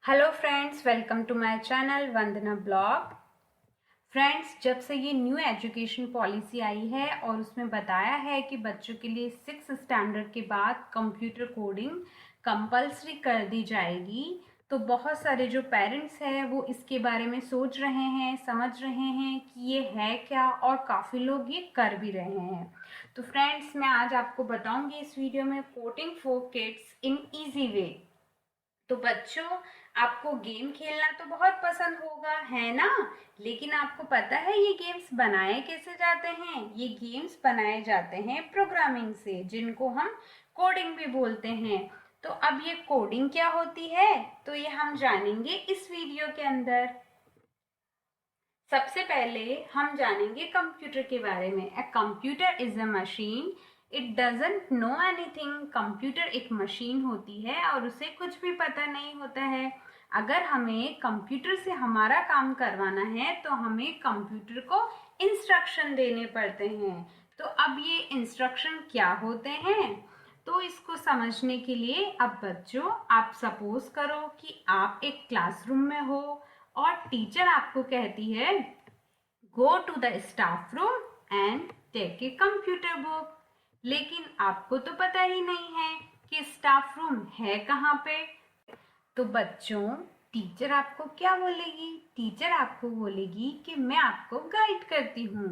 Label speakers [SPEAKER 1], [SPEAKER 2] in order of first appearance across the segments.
[SPEAKER 1] Hello friends, welcome to my channel Vandana blog. Friends, जब से ये न्यू एजुकेशन पॉलिसी आई है और उसमें बताया है कि बच्चों के लिए 6 स्टैंडर्ड के बाद कंप्यूटर कोडिंग कंपलसरी कर दी जाएगी, तो बहुत सारे जो पेरेंट्स हैं वो इसके बारे में सोच रहे हैं, समझ रहे हैं कि ये है क्या, और काफ़ी लोग ये कर भी रहे हैं। तो फ्रेंड्स, मैं आज आपको बताऊंगी इस वीडियो में coding for kids in easy way. तो बच्चों, आपको गेम खेलना तो बहुत पसंद होगा, है ना? लेकिन आपको पता है ये गेम्स बनाए कैसे जाते हैं? ये गेम्स बनाए जाते हैं प्रोग्रामिंग से, जिनको हम कोडिंग भी बोलते हैं। तो अब ये कोडिंग क्या होती है, तो ये हम जानेंगे इस वीडियो के अंदर। सबसे पहले हम जानेंगे कंप्यूटर के बारे में। A computer is a machine, it doesn't know anything. Computer एक मशीन होती है और उसे कुछ भी पता नहीं होता है। अगर हमें कंप्यूटर से हमारा काम करवाना है तो हमें कंप्यूटर को इंस्ट्रक्शन देने पड़ते हैं। तो अब ये इंस्ट्रक्शन क्या होते हैं, तो इसको समझने के लिए अब बच्चों, आप सपोज करो कि आप एक क्लासरूम में हो और टीचर आपको कहती है go to the staff room and take a computer book. लेकिन आपको तो पता ही नहीं है कि स्टाफ रूम है कहाँ पे। तो बच्चों, टीचर आपको क्या बोलेगी? टीचर आपको बोलेगी कि मैं आपको गाइड करती हूँ,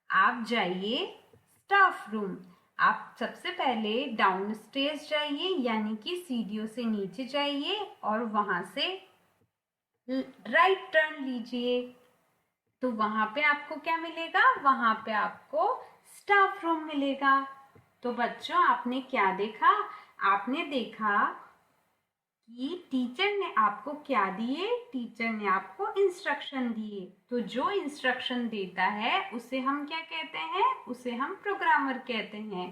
[SPEAKER 1] आप जाइए स्टाफ रूम। आप सबसे पहले डाउन स्टेज जाइए, यानी कि सीढ़ियों से नीचे जाइए और वहां से राइट टर्न लीजिए। तो वहां पे आपको क्या मिलेगा? वहां पे आपको स्टाफ रूम मिलेगा। तो बच्चों, आपने क्या देखा? आपने देखा कि टीचर ने आपको क्या दिए? टीचर ने आपको इंस्ट्रक्शन दिए। तो जो इंस्ट्रक्शन देता है उसे हम क्या कहते हैं? उसे हम प्रोग्रामर कहते हैं।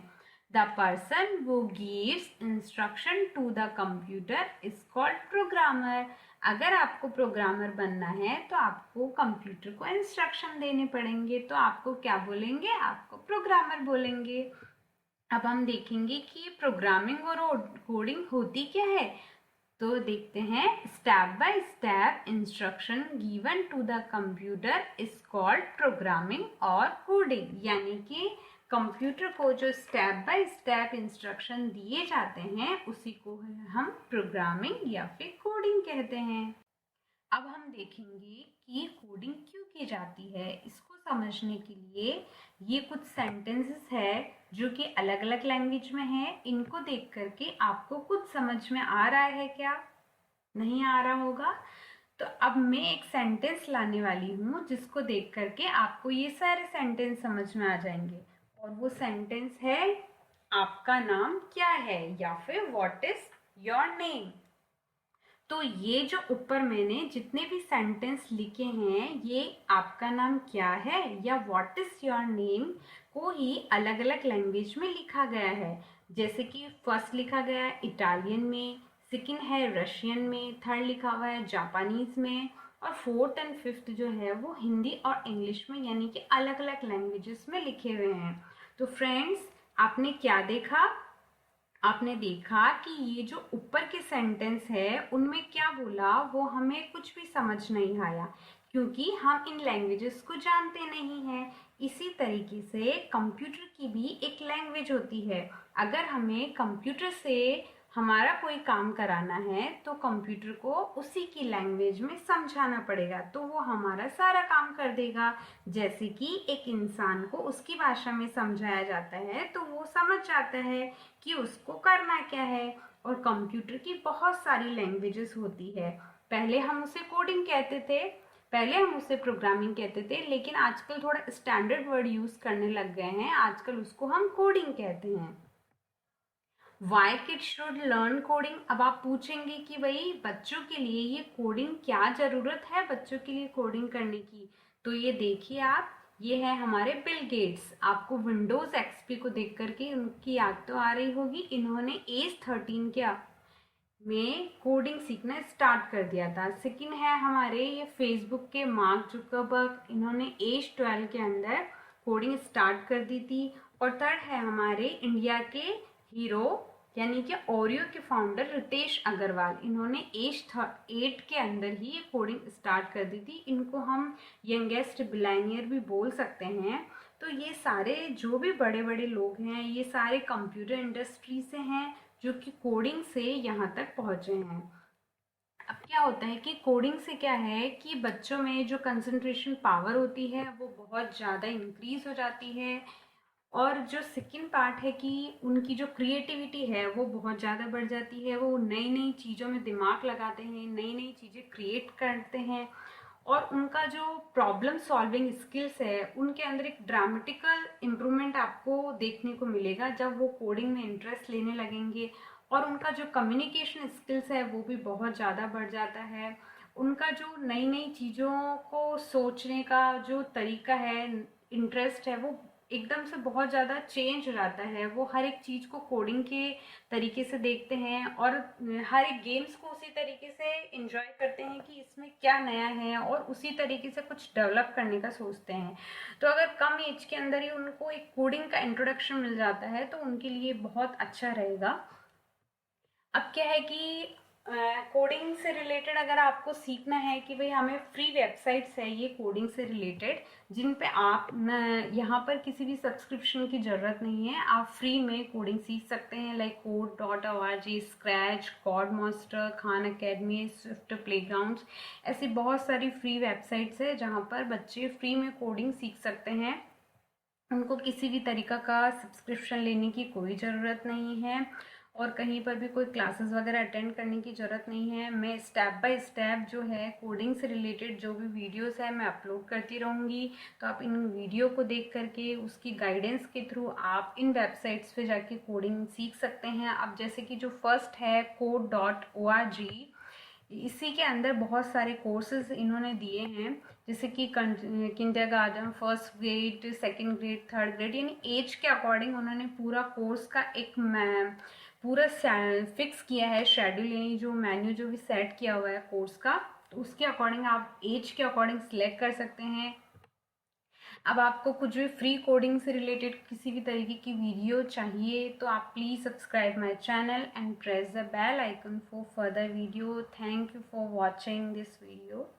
[SPEAKER 1] The person who gives instruction to the computer is called programmer. अगर आपको प्रोग्रामर बनना है तो आपको कंप्यूटर को इंस्ट्रक्शन देने पड़ेंगे, तो आपको क्या बोलेंगे? आपको प्रोग्रामर बोलेंगे। अब हम देखेंगे कि प्रोग्रामिंग और कोडिंग होती क्या है। तो देखते हैं, step by step instruction given to the computer is called programming और कोडिंग। यानी कि कंप्यूटर को जो स्टेप बाय स्टेप इंस्ट्रक्शन दिए जाते हैं उसी को हम प्रोग्रामिंग या फिर कोडिंग कहते हैं। अब हम देखेंगे कि कोडिंग क्यों की जाती है। इसको समझने के लिए ये कुछ सेंटेंसेस है जो कि अलग अलग लैंग्वेज में है। इनको देख करके आपको कुछ समझ में आ रहा है क्या? नहीं आ रहा होगा। तो अब मैं एक सेंटेंस लाने वाली हूँ जिसको देख करके आपको ये सारे सेंटेंस समझ में आ जाएंगे। और वो सेंटेंस है, आपका नाम क्या है, या फिर व्हाट इज योर नेम। तो ये जो ऊपर मैंने जितने भी सेंटेंस लिखे हैं, ये आपका नाम क्या है या व्हाट इज योर नेम को ही अलग अलग लैंग्वेज में लिखा गया है। जैसे कि फर्स्ट लिखा गया है इटालियन में, सेकंड है रशियन में, थर्ड लिखा हुआ है जापानीज में, और फोर्थ एंड फिफ्थ जो है वो हिंदी और इंग्लिश में, यानी कि अलग अलग लैंग्वेजेस में लिखे हुए हैं। तो फ्रेंड्स, आपने क्या देखा? आपने देखा कि ये जो ऊपर के सेंटेंस है उनमें क्या बोला वो हमें कुछ भी समझ नहीं आया, क्योंकि हम इन लैंग्वेजेस को जानते नहीं हैं। इसी तरीके से कंप्यूटर की भी एक लैंग्वेज होती है। अगर हमें कंप्यूटर से हमारा कोई काम कराना है तो कंप्यूटर को उसी की लैंग्वेज में समझाना पड़ेगा, तो वो हमारा सारा काम कर देगा। जैसे कि एक इंसान को उसकी भाषा में समझाया जाता है तो वो समझ जाता है कि उसको करना क्या है। और कंप्यूटर की बहुत सारी लैंग्वेजेस होती है। पहले हम उसे कोडिंग कहते थे, पहले हम उसे प्रोग्रामिंग कहते थे, लेकिन आजकल थोड़ा स्टैंडर्ड वर्ड यूज करने लग गए हैं, आजकल उसको हम कोडिंग कहते हैं। Why kid should learn coding. अब आप पूछेंगे कि भाई बच्चों के लिए ये कोडिंग क्या जरूरत है, बच्चों के लिए कोडिंग करने की। तो ये देखिए आप, ये है हमारे बिल गेट्स। आपको विंडोज एक्सपी को देख करके उनकी याद तो आ रही होगी। इन्होंने एज 13 क्या में कोडिंग सीखना स्टार्ट कर दिया था। सेकंड है हमारे ये फेसबुक के मार्क जुकरबर्ग, इन्होंने एज 12 के अंदर कोडिंग स्टार्ट कर दी थी। और थर्ड है हमारे इंडिया के हीरो यानी कि ओरियो के फाउंडर रितेश अग्रवाल, इन्होंने एज 8 के अंदर ही ये कोडिंग स्टार्ट कर दी थी। इनको हम यंगेस्ट बिलियनियर भी बोल सकते हैं। तो ये सारे जो भी बड़े बड़े लोग हैं, ये सारे कंप्यूटर इंडस्ट्री से हैं, जो कि कोडिंग से यहाँ तक पहुँचे हैं। अब क्या होता है कि कोडिंग से क्या है कि बच्चों में जो कंसंट्रेशन पावर होती है वो बहुत ज़्यादा इंक्रीज हो जाती है, और जो सेकंड पार्ट है कि उनकी जो क्रिएटिविटी है वो बहुत ज़्यादा बढ़ जाती है। वो नई नई चीज़ों में दिमाग लगाते हैं, नई नई चीज़ें क्रिएट करते हैं, और उनका जो प्रॉब्लम सॉल्विंग स्किल्स है उनके अंदर एक ड्रामेटिकल इम्प्रूवमेंट आपको देखने को मिलेगा जब वो कोडिंग में इंटरेस्ट लेने लगेंगे। और उनका जो कम्युनिकेशन स्किल्स है वो भी बहुत ज़्यादा बढ़ जाता है। उनका जो नई नई चीज़ों को सोचने का जो तरीका है, इंटरेस्ट है, वो एकदम से बहुत ज़्यादा चेंज हो जाता है। वो हर एक चीज़ को कोडिंग के तरीके से देखते हैं, और हर एक गेम्स को उसी तरीके से एंजॉय करते हैं कि इसमें क्या नया है, और उसी तरीके से कुछ डेवलप करने का सोचते हैं। तो अगर कम एज के अंदर ही उनको एक कोडिंग का इंट्रोडक्शन मिल जाता है तो उनके लिए बहुत अच्छा रहेगा। अब क्या है कि कोडिंग से रिलेटेड अगर आपको सीखना है कि भाई हमें फ्री वेबसाइट्स है ये कोडिंग से रिलेटेड, जिन पे आप यहाँ पर किसी भी सब्सक्रिप्शन की ज़रूरत नहीं है, आप फ्री में कोडिंग सीख सकते हैं। Like code.org, Scratch, Code Master, Khan Academy, Swift Playgrounds, ऐसी बहुत सारी फ्री वेबसाइट्स है जहाँ पर बच्चे फ्री में कोडिंग सीख सकते हैं। उनको किसी भी तरीका का सब्सक्रिप्शन लेने की कोई ज़रूरत नहीं है, और कहीं पर भी कोई क्लासेस वगैरह अटेंड करने की ज़रूरत नहीं है। मैं स्टेप बाय स्टेप जो है कोडिंग से रिलेटेड जो भी वीडियोस है मैं अपलोड करती रहूँगी। तो आप इन वीडियो को देख करके उसकी गाइडेंस के थ्रू आप इन वेबसाइट्स पे जाके कोडिंग सीख सकते हैं। अब जैसे कि जो फर्स्ट है code.org, इसी के अंदर बहुत सारे कोर्सेज इन्होंने दिए हैं, जैसे कि kindergarten, first grade, second grade, third grade, यानी एज के अकॉर्डिंग उन्होंने पूरा कोर्स का एक पूरा फिक्स किया है शेड्यूल, यानी जो मेन्यू जो भी सेट किया हुआ है कोर्स का, तो उसके अकॉर्डिंग आप एज के अकॉर्डिंग सिलेक्ट कर सकते हैं। अब आपको कुछ भी फ्री कोडिंग से रिलेटेड किसी भी तरीके की वीडियो चाहिए तो आप please subscribe my channel and press the bell icon for further video. Thank you for watching this video.